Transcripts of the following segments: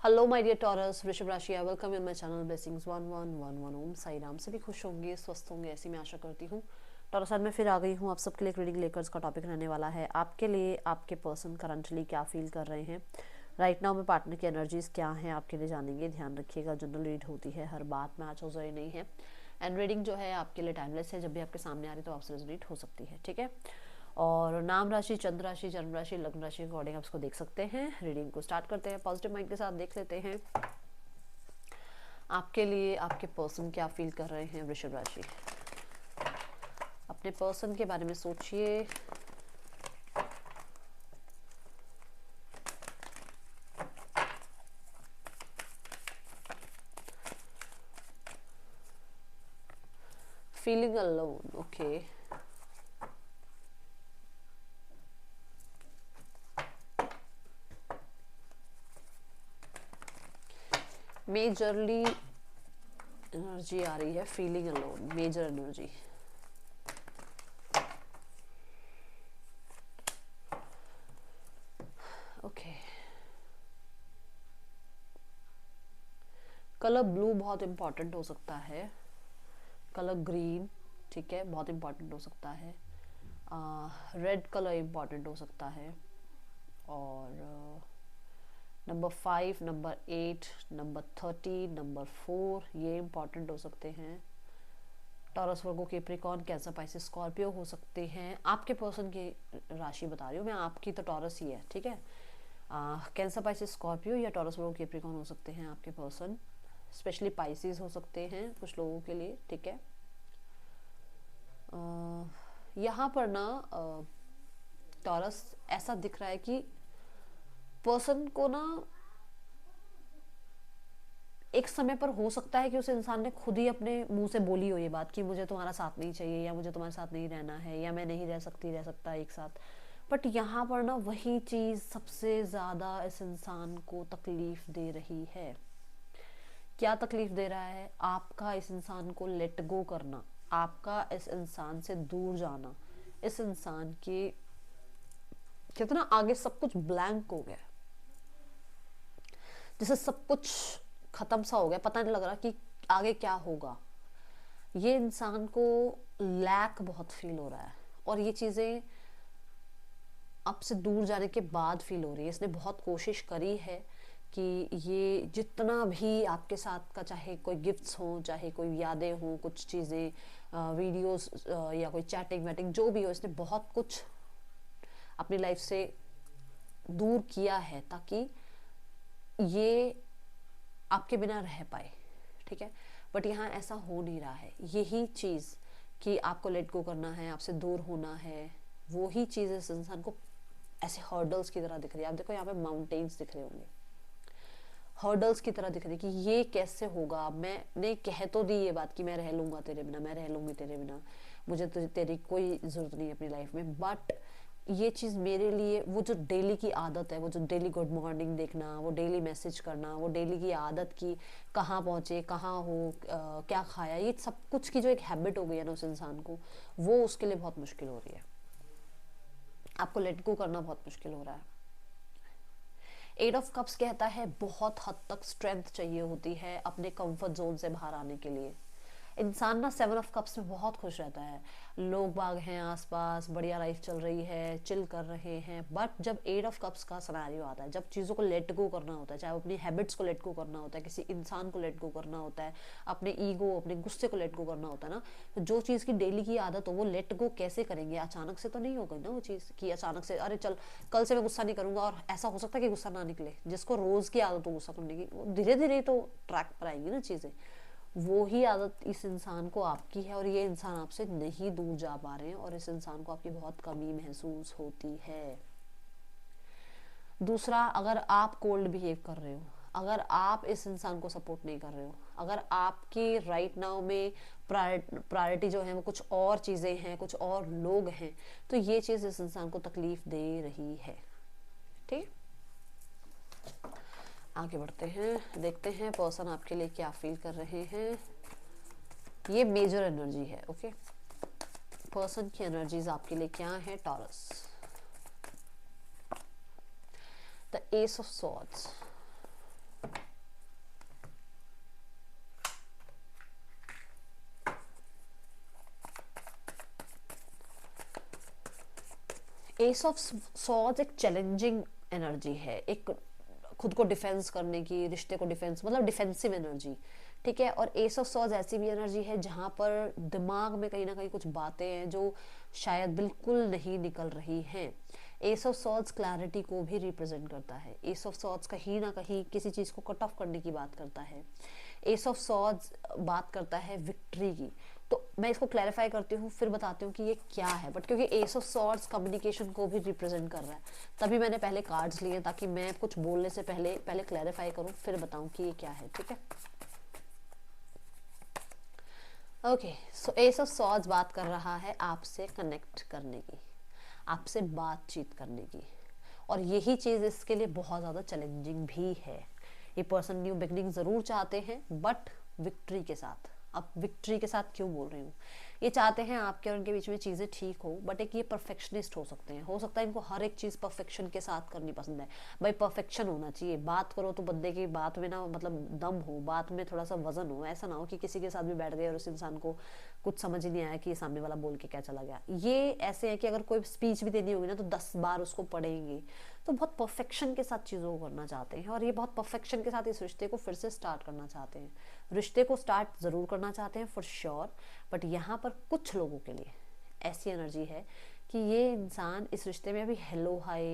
Hello my dear taurus, वृषभ राशि, I welcome in my channel blessings 1111। ओम साई राम। सभी खुश होंगे, स्वस्थ होंगे, ऐसी मैं आशा करती हूँ। टॉरस आज मैं फिर आ गई हूँ आप सबके लिए एक रीडिंग लेकर। इसका टॉपिक रहने वाला है आपके लिए आपके पर्सन करंटली क्या फील कर रहे हैं राइट नाउ में, पार्टनर की एनर्जीज क्या हैं आपके लिए जानेंगे। ध्यान रखिएगा, जनरल रीड होती है, हर बात में आज हो जाए नहीं है। एंड रीडिंग जो है आपके लिए टाइमलेस है, जब भी आपके सामने आ रही तो आपसे रेजोनेट हो सकती है, ठीक है। और नाम राशि, चंद्र राशि, जन्म राशि, लग्न राशि के अकॉर्डिंग आप इसको देख सकते हैं। रीडिंग को स्टार्ट करते हैं, पॉजिटिव माइंड के साथ देख लेते हैं आपके लिए आपके पर्सन क्या फील कर रहे हैं। वृषभ राशि, अपने पर्सन के बारे में सोचिए। Feeling alone, okay. Majorly energy आ रही है feeling alone, major energy. Okay, colour blue बहुत इंपॉर्टेंट हो सकता है, कलर ग्रीन, ठीक है, बहुत इंपॉर्टेंट हो सकता है। रेड कलर इंपॉर्टेंट हो सकता है। और नंबर 5, नंबर 8, नंबर 30, नंबर 4 ये इंपॉर्टेंट हो सकते हैं। टॉरस, वर्गो, कैप्रिकॉर्न, कैंसर, पाइसेस, स्कॉर्पियो हो सकते हैं। आपके पर्सन की राशि बता रही हूँ मैं, आपकी तो टॉरस ही है, ठीक है। कैंसर, पाइसेस, स्कॉर्पियो या टॉरस, वर्गो, कैप्रिकॉर्न हो सकते हैं आपके पर्सन। स्पेशली पाइसेस हो सकते हैं कुछ लोगों के लिए, ठीक है। यहाँ पर ना टॉरस ऐसा दिख रहा है कि पर्सन को ना एक समय पर हो सकता है कि उस इंसान ने खुद ही अपने मुंह से बोली हो ये बात कि मुझे तुम्हारा साथ नहीं चाहिए, या मुझे तुम्हारे साथ नहीं रहना है, या मैं नहीं रह सकता एक साथ। बट यहाँ पर ना वही चीज सबसे ज्यादा इस इंसान को तकलीफ दे रही है। क्या तकलीफ दे रहा है? आपका इस इंसान को लेट गो करना, आपका इस इंसान से दूर जाना। इस इंसान के कितना आगे सब कुछ ब्लैंक हो गया, जैसे सब कुछ खत्म सा हो गया, पता नहीं लग रहा कि आगे क्या होगा। ये इंसान को लैक बहुत फील हो रहा है, और ये चीज़ें आपसे दूर जाने के बाद फील हो रही है। इसने बहुत कोशिश करी है कि ये जितना भी आपके साथ का, चाहे कोई गिफ्ट्स हो, चाहे कोई यादें हो, कुछ चीज़ें, वीडियोस, या कोई चैटिंग वैटिंग जो भी हो, इसने बहुत कुछ अपनी लाइफ से दूर किया है ताकि ये आपके बिना रह पाए, ठीक है। बट यहाँ ऐसा हो नहीं रहा है। यही चीज़ कि आपको लेट गो करना है, आपसे दूर होना है, वो ही चीज़ इस इंसान को ऐसे हर्डल्स की तरह दिख रही है। आप देखो यहाँ पे माउंटेन्स दिख रहे होंगे, हर्डल्स की तरह दिख रही है कि ये कैसे होगा। मैंने कह तो दी ये बात कि मैं रह लूँगा तेरे बिना, मैं रह लूँगी तेरे बिना, मुझे तो तेरी कोई ज़रूरत नहीं है अपनी लाइफ में। बट ये चीज़ मेरे लिए, वो जो डेली की आदत है, वो जो डेली गुड मॉर्निंग देखना, वो डेली मैसेज करना, वो डेली की आदत की कहाँ पहुँचे, कहाँ हो, क्या खाया, ये सब कुछ की जो एक हैबिट हो गई है ना उस इंसान को, वो उसके लिए बहुत मुश्किल हो रही है। आपको लेट गो करना बहुत मुश्किल हो रहा है। 8 ऑफ कप्स कहता है बहुत हद तक स्ट्रेंथ चाहिए होती है अपने कंफर्ट जोन से बाहर आने के लिए। इंसान ना 7 ऑफ कप्स में बहुत खुश रहता है, लोग बाग हैं आसपास, बढ़िया लाइफ चल रही है, चिल कर रहे हैं। बट जब 8 ऑफ कप्स का सिनेरियो आता है, जब चीज़ों को लेट गो करना होता है, चाहे अपनी हैबिट्स को लेट गो करना होता है, किसी इंसान को लेट गो करना होता है, अपने ईगो, अपने गुस्से को लेट गो करना होता है ना, तो जो चीज़ की डेली की आदत हो वो लेट गो कैसे करेंगे? अचानक से तो नहीं होगा ना वो चीज़ कि अचानक से अरे चल कल से मैं गुस्सा नहीं करूंगा, और ऐसा हो सकता है कि गुस्सा ना निकले। जिसको रोज़ की आदत हो गुस्सा करने की, वो धीरे धीरे तो ट्रैक पर आएंगी ना चीज़ें। वो ही आदत इस इंसान को आपकी है, और ये इंसान आपसे नहीं दूर जा पा रहे हैं, और इस इंसान को आपकी बहुत कमी महसूस होती है। दूसरा, अगर आप कोल्ड बिहेव कर रहे हो, अगर आप इस इंसान को सपोर्ट नहीं कर रहे हो, अगर आपकी राइट नाउ में प्रायोरिटी जो है वो कुछ और चीज़ें हैं, कुछ और लोग हैं, तो ये चीज़ इस इंसान को तकलीफ दे रही है, ठीक। आगे बढ़ते हैं, देखते हैं पर्सन आपके लिए क्या फील कर रहे हैं। ये मेजर एनर्जी है, ओके। पर्सन की एनर्जीज आपके लिए क्या है taurus? The S of swords, S of swords एक चैलेंजिंग एनर्जी है, एक खुद को डिफेंस करने की, रिश्ते को डिफेंस मतलब डिफेंसिव एनर्जी, ठीक है। और एस ऑफ सॉर्ड्स ऐसी भी एनर्जी है जहाँ पर दिमाग में कहीं ना कहीं कुछ बातें हैं जो शायद बिल्कुल नहीं निकल रही हैं। एस ऑफ सॉर्ड्स क्लैरिटी को भी रिप्रेजेंट करता है। एस ऑफ सॉर्ड्स कहीं ना कहीं किसी चीज़ को कट ऑफ करने की बात करता है। एस ऑफ सॉर्ड्स बात करता है विक्ट्री की। तो मैं इसको क्लैरिफाई करती हूँ फिर बताती हूँ कि ये क्या है, बट क्योंकि एस ऑफ सॉर्ड्स कम्युनिकेशन को भी रिप्रेजेंट कर रहा है तभी मैंने पहले कार्ड्स लिए, ताकि मैं कुछ बोलने से पहले पहले क्लैरिफाई करूँ फिर बताऊँ कि ये क्या है, ठीक है। Okay, so S of swords बात कर रहा है आपसे कनेक्ट करने की, आपसे बातचीत करने की, और यही चीज़ इसके लिए बहुत ज़्यादा चैलेंजिंग भी है। ये पर्सन न्यू बिगनिंग ज़रूर चाहते हैं बट विक्ट्री के साथ। अब विक्ट्री के साथ क्यों बोल रही हूँ, ये चाहते हैं आपके और उनके बीच में चीज़ें ठीक हो, बट एक ये परफेक्शनिस्ट हो सकते हैं, हो सकता है इनको हर एक चीज़ परफेक्शन के साथ करनी पसंद है। भाई परफेक्शन होना चाहिए, बात करो तो बंदे की बात में ना मतलब दम हो, बात में थोड़ा सा वजन हो, ऐसा ना हो कि किसी के साथ भी बैठ गए और उस इंसान को कुछ समझ ही नहीं आया कि ये सामने वाला बोल के क्या चला गया। ये ऐसे है कि अगर कोई स्पीच भी देनी होगी ना तो 10 बार उसको पढ़ेंगे। तो बहुत परफेक्शन के साथ चीज़ों को करना चाहते हैं, और ये बहुत परफेक्शन के साथ इस रिश्ते को फिर से स्टार्ट करना चाहते हैं। रिश्ते को स्टार्ट ज़रूर करना चाहते हैं फॉर श्योर, बट यहाँ पर कुछ लोगों के लिए ऐसी एनर्जी है कि ये इंसान इस रिश्ते में अभी हेलो हाय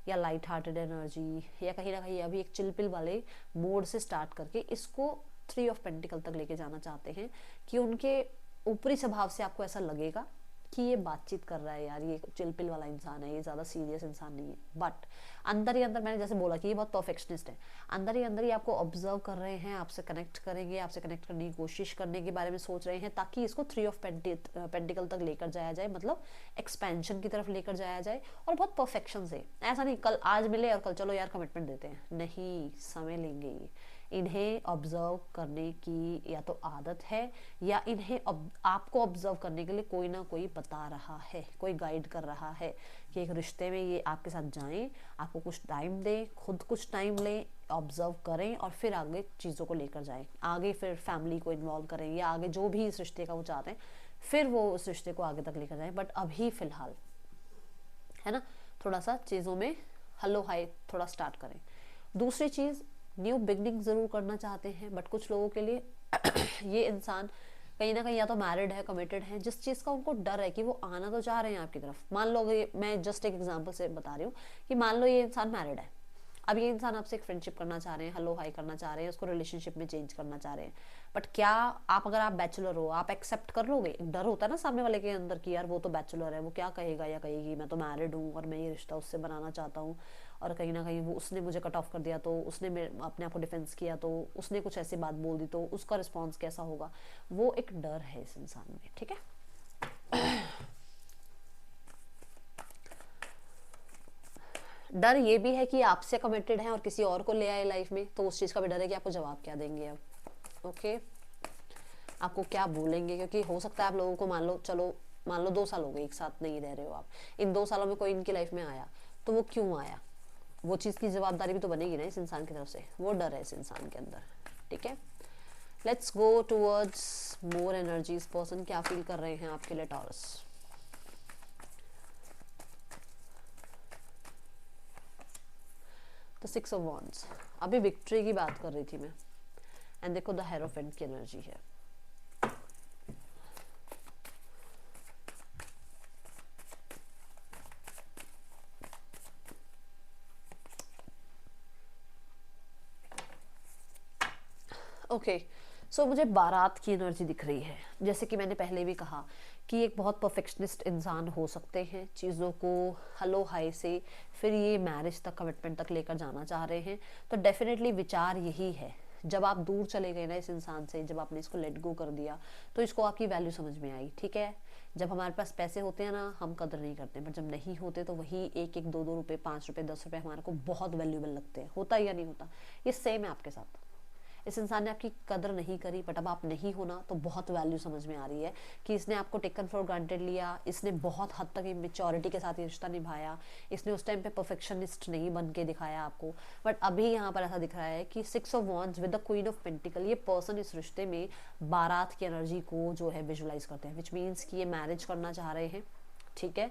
या लाइट हार्टेड एनर्जी या कहीं ना कहीं अभी एक चिलपिल वाले मोड से स्टार्ट करके इसको 3 ऑफ पेंटिकल तक लेके जाना चाहते हैं, कि उनके ऊपरी स्वभाव से आपको ऐसा लगेगा कि ये बातचीत कर रहा है यार, ये चिलपिल वाला इंसान है, ये ज़्यादा सीरियस इंसान नहीं है। बट अंदर ही अंदर मैंने जैसे बोला कि ये बहुत परफेक्शनिस्ट है, अंदर ही आपको ऑब्जर्व कर रहे हैं, आपसे कनेक्ट करेंगे, आपसे कनेक्ट करने की कोशिश करने के बारे में सोच रहे हैं, ताकि इसको 3 ऑफ पेंटिकल तक लेकर जाया जाए, मतलब एक्सपेंशन की तरफ लेकर जाया जाए, और बहुत परफेक्शन से। ऐसा नहीं कल आज मिले और कल चलो यार कमिटमेंट देते हैं, नहीं, समय लेंगे ये। इन्हें ऑब्जर्व करने की या तो आदत है, या इन्हें आपको ऑब्जर्व करने के लिए कोई ना कोई बता रहा है, कोई गाइड कर रहा है कि एक रिश्ते में ये आपके साथ जाएं, आपको कुछ टाइम दें, खुद कुछ टाइम लें, ऑब्जर्व करें और फिर आगे चीज़ों को लेकर जाएं, आगे फिर फैमिली को इन्वॉल्व करें, या आगे जो भी इस रिश्ते का वो चाहते हैं फिर वो उस रिश्ते को आगे तक लेकर जाएं। बट अभी फ़िलहाल है ना, थोड़ा सा चीज़ों में हलो हाई थोड़ा स्टार्ट करें। दूसरी चीज़, न्यू बिगनिंग ज़रूर करना चाहते हैं, बट कुछ लोगों के लिए ये इंसान कहीं ना कहीं या तो मैरिड है, कमिटेड है, जिस चीज़ का उनको डर है कि वो आना तो चाह रहे हैं आपकी तरफ। मान लो मैं जस्ट एक एग्जांपल से बता रही हूँ कि मान लो ये इंसान मैरिड है, अब ये इंसान आपसे एक फ्रेंडशिप करना चाह रहे हैं, हेलो हाई करना चाह रहे हैं, उसको रिलेशनशिप में चेंज करना चाह रहे हैं, बट क्या आप अगर आप बैचलर हो आप एक्सेप्ट कर लोगे? एक डर होता है ना सामने वाले के अंदर कि यार वो तो बैचलर है, वो क्या कहेगा या कहेगी, मैं तो मैरिड हूँ और मैं ये रिश्ता उससे बनाना चाहता हूँ, और कहीं ना कहीं वो उसने मुझे कट ऑफ कर दिया तो उसने अपने आप को डिफेंस किया तो उसने कुछ ऐसी बात बोल दी तो उसका रिस्पॉन्स कैसा होगा, वो एक डर है इस इंसान में, ठीक है। डर ये भी है कि आपसे कमिटेड है और किसी और को ले आए लाइफ में, तो उस चीज़ का भी डर है कि आपको जवाब क्या देंगे अब, ओके, आपको क्या बोलेंगे, क्योंकि हो सकता है आप लोगों को मान लो 2 साल हो गए एक साथ नहीं रह रहे हो आप, इन 2 सालों में कोई इनकी लाइफ में आया तो वो क्यों आया, वो चीज़ की जवाबदारी भी तो बनेगी ना इस इंसान की तरफ से, वो डर है इस इंसान के अंदर, ठीक है। Let's go towards more energies, person क्या फील कर रहे हैं आपके लिए टॉरस। द 6 ऑफ वॉन्ड्स, अभी विक्ट्री की बात कर रही थी मैं, एंड देखो द हेरोफेंट की एनर्जी है। ओके, सो मुझे बारात की एनर्जी दिख रही है, जैसे कि मैंने पहले भी कहा कि एक बहुत परफेक्शनिस्ट इंसान हो सकते हैं, चीज़ों को हलो हाई से फिर ये मैरिज तक, कमिटमेंट तक लेकर जाना चाह रहे हैं। तो डेफिनेटली विचार यही है, जब आप दूर चले गए ना इस इंसान से, जब आपने इसको लेट गो कर दिया तो इसको आपकी वैल्यू समझ में आई, ठीक है। जब हमारे पास पैसे होते हैं ना हम कदर नहीं करते, बट जब नहीं होते तो वही 1-1, 2-2 रुपये, 5 रुपये, 10 रुपये हमारे को बहुत वैल्यूबल लगते हैं, होता या नहीं होता? ये सेम है आपके साथ, इस इंसान ने आपकी कदर नहीं करी, बट अब आप नहीं होना तो बहुत वैल्यू समझ में आ रही है कि इसने आपको टेकन फॉर ग्रांटेड लिया, इसने बहुत हद तक मेच्योरिटी के साथ ये रिश्ता निभाया, इसने उस टाइम पे परफेक्शनिस्ट नहीं बन के दिखाया आपको, बट अभी यहाँ पर ऐसा दिख रहा है कि 6 of wands with the queen of pentacle, ये पर्सन इस रिश्ते में बारात की एनर्जी को जो है विजुलाइज करते हैं, विच मीन्स कि ये मैरिज करना चाह रहे हैं, ठीक है।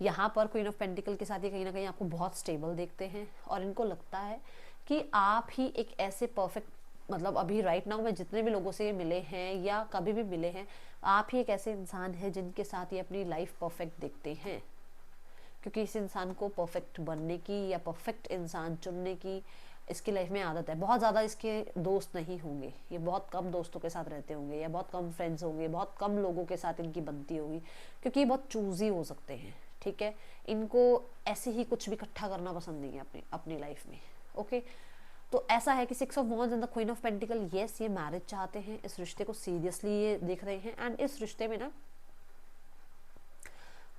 यहाँ पर क्वीन ऑफ पेंटिकल के साथ ये कहीं ना कहीं आपको बहुत स्टेबल देखते हैं, और इनको लगता है कि आप ही एक ऐसे परफेक्ट, मतलब अभी राइट नाउ में जितने भी लोगों से ये मिले हैं या कभी भी मिले हैं, आप ही एक ऐसे इंसान हैं जिनके साथ ये अपनी लाइफ परफेक्ट देखते हैं, क्योंकि इस इंसान को परफेक्ट बनने की या परफेक्ट इंसान चुनने की इसकी लाइफ में आदत है। बहुत ज़्यादा इसके दोस्त नहीं होंगे, ये बहुत कम दोस्तों के साथ रहते होंगे, या बहुत कम फ्रेंड्स होंगे, बहुत कम लोगों के साथ इनकी बनती होगी, क्योंकि ये बहुत चूजी हो सकते हैं, ठीक है। इनको ऐसे ही कुछ भी इकट्ठा करना पसंद नहीं है अपनी अपनी लाइफ में, ओके। तो ऐसा है कि 6 of wands and the queen of pentacle, yes ये मैरिज चाहते हैं, इस रिश्ते को सीरियसली ये देख रहे हैं, एंड इस रिश्ते में ना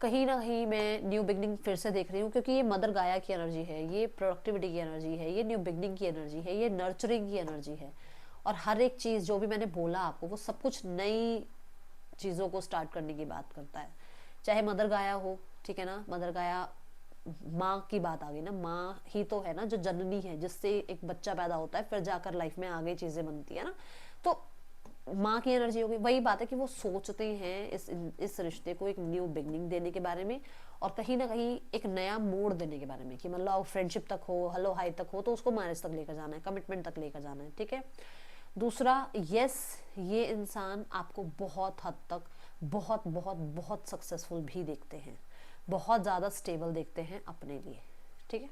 कहीं मैं न्यू बिगनिंग फिर से देख रही हूँ, क्योंकि ये मदर गाया की एनर्जी है, ये प्रोडक्टिविटी की एनर्जी है, ये न्यू बिगनिंग की एनर्जी है, ये नर्चरिंग की एनर्जी है, और हर एक चीज़ जो भी मैंने बोला आपको वो सब कुछ नई चीज़ों को स्टार्ट करने की बात करता है। चाहे मदर गाया हो, ठीक है ना, मदर गाया माँ की बात आ गई ना, माँ ही तो है ना जो जननी है, जिससे एक बच्चा पैदा होता है, फिर जाकर लाइफ में आगे चीज़ें बनती है ना। तो माँ की एनर्जी होगी, वही बात है कि वो सोचते हैं इस रिश्ते को एक न्यू बिगनिंग देने के बारे में, और कहीं ना कहीं एक नया मोड़ देने के बारे में, कि मतलब फ्रेंडशिप तक हो, हेलो हाई तक हो, तो उसको मैरिज तक लेकर जाना है, कमिटमेंट तक लेकर जाना है, ठीक है। दूसरा, यस ये इंसान आपको बहुत हद तक बहुत बहुत बहुत सक्सेसफुल भी देखते हैं, बहुत ज़्यादा स्टेबल देखते हैं अपने लिए, ठीक है।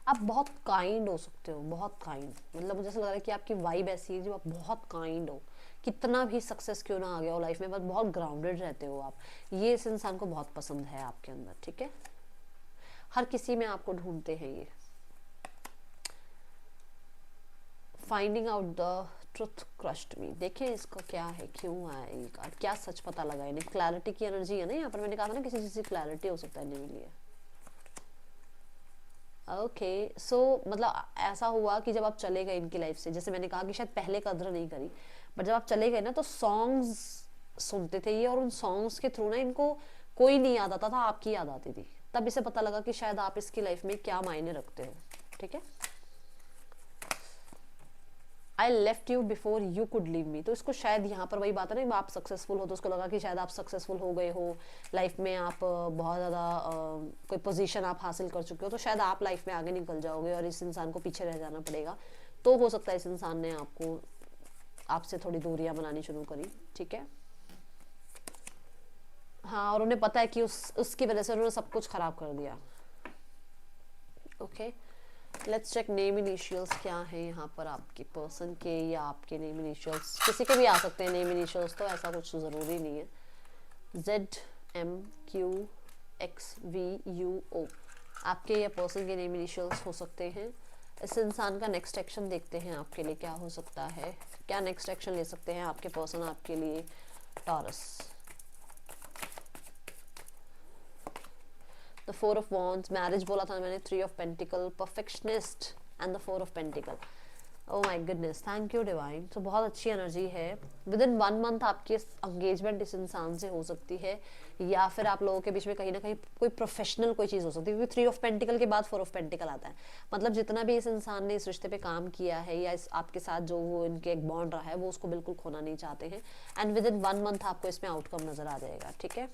आप बहुत काइंड हो सकते हो, बहुत काइंड, मतलब मुझे ऐसा लग रहा है कि आपकी वाइब ऐसी है जो आप बहुत काइंड हो, कितना भी सक्सेस क्यों ना आ गया हो लाइफ में, बस बहुत ग्राउंडेड रहते हो आप, ये इस इंसान को बहुत पसंद है आपके अंदर, ठीक है। हर किसी में आपको ढूंढते हैं ये। Finding out the truth crushed me, देखें इसका क्या है, क्यों आया ये कार्ड, क्या सच पता लगा इन्हें, क्लैरिटी की एनर्जी है ना यहाँ पर, मैंने कहा था ना किसी चीज़ की क्लैरिटी हो सकता है इन्हें मिली है। ओके सो मतलब ऐसा हुआ कि जब आप चले गए इनकी लाइफ से, जैसे मैंने कहा कि शायद पहले कदर नहीं करी, बट जब आप चले गए ना तो सॉन्ग्स सुनते थे ये, और उन सॉन्ग्स के थ्रू ना इनको कोई नहीं याद आता था, आपकी याद आती थी, तब इसे पता लगा कि शायद आप इसकी लाइफ में क्या मायने रखते हो, ठीक है। I left you before you could leave me, तो इसको शायद यहाँ पर वही बात है ना, आप सक्सेसफुल हो तो उसको लगा कि शायद आप सक्सेसफुल हो गए हो लाइफ में, आप बहुत ज़्यादा कोई पोजीशन आप हासिल कर चुके हो, तो शायद आप लाइफ में आगे निकल जाओगे और इस इंसान को पीछे रह जाना पड़ेगा। तो हो सकता है इस इंसान ने आपको आपसे थोड़ी दूरियां बनानी शुरू करी, ठीक है। हाँ, और उन्हें पता है कि उसकी वजह से उन्होंने सब कुछ खराब कर दिया, okay. Let's check name initials क्या है यहाँ पर आपके पर्सन के, या आपके नेम इनिशियल्स किसी के भी आ सकते हैं नेम इनिशियल्स, तो ऐसा कुछ ज़रूरी नहीं है। ZMQXVUO आपके या पर्सन के नेम इनिशियल्स हो सकते हैं। इस इंसान का नेक्स्ट एक्शन देखते हैं आपके लिए क्या हो सकता है, क्या नेक्स्ट एक्शन ले सकते हैं आपके पर्सन आपके लिए। Taurus, the 4 of wands, marriage बोला था मैंने, 3 of pentacle, perfectionist and the 4 of pentacle. Oh my goodness, thank you divine. तो बहुत अच्छी एनर्जी है। विद इन 1 मंथ आपकी एंगेजमेंट इस इंसान से हो सकती है, या फिर आप लोगों के बीच में कहीं ना कहीं कोई प्रोफेशनल कोई चीज़ हो सकती है, क्योंकि 3 ऑफ पेंटिकल के बाद 4 ऑफ पेंटिकल आता है। मतलब जितना भी इस इंसान ने इस रिश्ते पे काम किया है, या इस आपके साथ जो वो इनके एक बॉन्ड रहा है, वो उसको बिल्कुल खोना नहीं चाहते हैं, एंड विद इन 1 मंथ आपको इसमें आउटकम नजर आ जाएगा, ठीक है।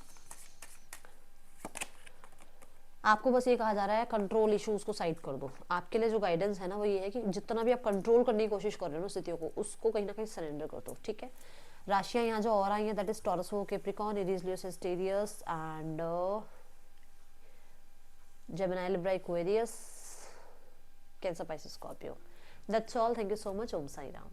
आपको बस ये कहा जा रहा है कंट्रोल इश्यूज को साइड कर दो। आपके लिए जो गाइडेंस है ना वो ये है कि जितना भी आप कंट्रोल करने की कोशिश कर रहे हो ना स्थितियों को, उसको कहीं ना कहीं सरेंडर कर दो, ठीक है। राशियां यहाँ जो और आई हैं that is Taurus, Capricorn, Aries, Leo, Sagittarius and Gemini, Libra, Aquarius, Cancer, Pisces, Scorpio. That's all. Thank you so much. Om Sai Ram.